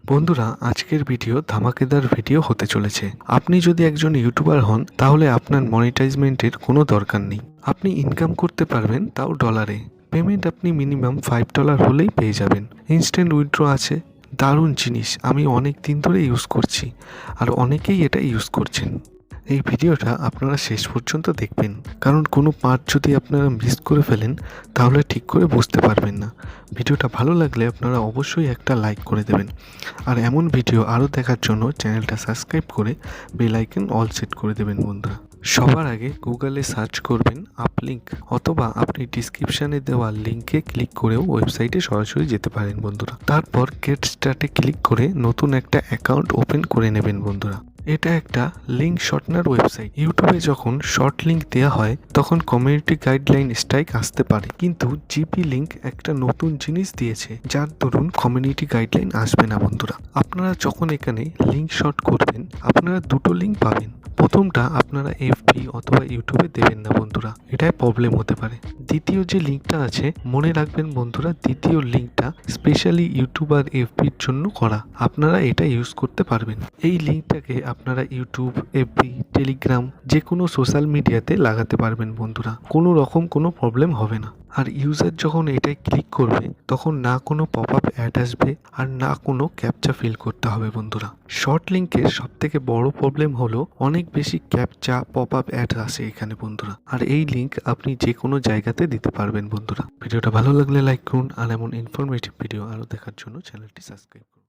বন্ধুরা, আজকের video ধামাকেদার video হতে চলেছে। আপনি যদি একজন ইউটিউবার হন তাহলে আপনার মনিটাইজমেন্টের কোনো দরকার নেই। আপনি ইনকাম করতে পারবেন, তাও ডলারে। পেমেন্ট আপনি মিনিমাম $5 হলেই পেয়ে যাবেন। ইনস্ট্যান্ট উইথড্র আছে। দারুণ জিনিস, আমি অনেক দিন ধরে ইউজ করছি আর অনেকেই এটা ইউজ করছেন। এই ভিডিওটা আপনারা শেষ পর্যন্ত দেখবেন, কারণ কোনো পার্ট যদি আপনারা মিস করে ফেলেন তাহলে ঠিক করে বুঝতে পারবেন না। ভিডিওটা ভালো লাগলে আপনারা অবশ্যই একটা লাইক করে দেবেন, আর এমন ভিডিও আরও দেখার জন্য চ্যানেলটা সাবস্ক্রাইব করে বেল আইকন অল সেট করে দেবেন বন্ধুরা। সবার আগে গুগলে সার্চ করবেন আপলিঙ্ক, অথবা আপনি ডিসক্রিপশানে দেওয়া লিঙ্কে ক্লিক করেও ওয়েবসাইটে সরাসরি যেতে পারেন বন্ধুরা। তারপর গেট স্টার্টে ক্লিক করে নতুন একটা অ্যাকাউন্ট ওপেন করে নেবেন বন্ধুরা। এটা একটা লিঙ্ক শর্টনার ওয়েবসাইট। ইউটিউবে যখন শর্ট লিঙ্ক দেওয়া হয় তখন কমিউনিটি গাইডলাইন স্ট্রাইক আসতে পারে, কিন্তু জিপি লিঙ্ক একটা নতুন জিনিস দিয়েছে যার দরুন কমিউনিটি গাইডলাইন আসবে না বন্ধুরা। আপনারা যখন এখানে লিঙ্ক শর্ট করবেন আপনারা দুটো লিঙ্ক পাবেন। প্রথমটা আপনারা এফবি অথবা ইউটিউবে দেবেন না বন্ধুরা, এটাই প্রবলেম হতে পারে। দ্বিতীয় যে লিঙ্কটা আছে মনে রাখবেন বন্ধুরা, দ্বিতীয় লিঙ্কটা স্পেশালি ইউটিউব আর এফবির জন্য করা, আপনারা এটা ইউজ করতে পারবেন। এই লিঙ্কটাকে আপনারা ইউটিউব, এফবি, টেলিগ্রাম যে কোনো সোশ্যাল মিডিয়াতে লাগাতে পারবেন বন্ধুরা, কোনো রকম কোনো প্রবলেম হবে না। আর ইউজার যখন এটাই ক্লিক করবে তখন না কোনো পপ আপ অ্যাড আসবে আর না কোনো ক্যাপচা ফিল করতে হবে বন্ধুরা। শর্ট লিঙ্কের সব থেকে বড় প্রবলেম হলো অনেক বেশি ক্যাপচা পপ আপ অ্যাড আসে এখানে বন্ধুরা, আর এই লিঙ্ক আপনি যে কোনো জায়গাতে দিতে পারবেন বন্ধুরা। ভিডিওটা ভালো লাগলে লাইক করুন, আর এমন ইনফরমেটিভ ভিডিও আরও দেখার জন্য চ্যানেলটি সাবস্ক্রাইব করুন।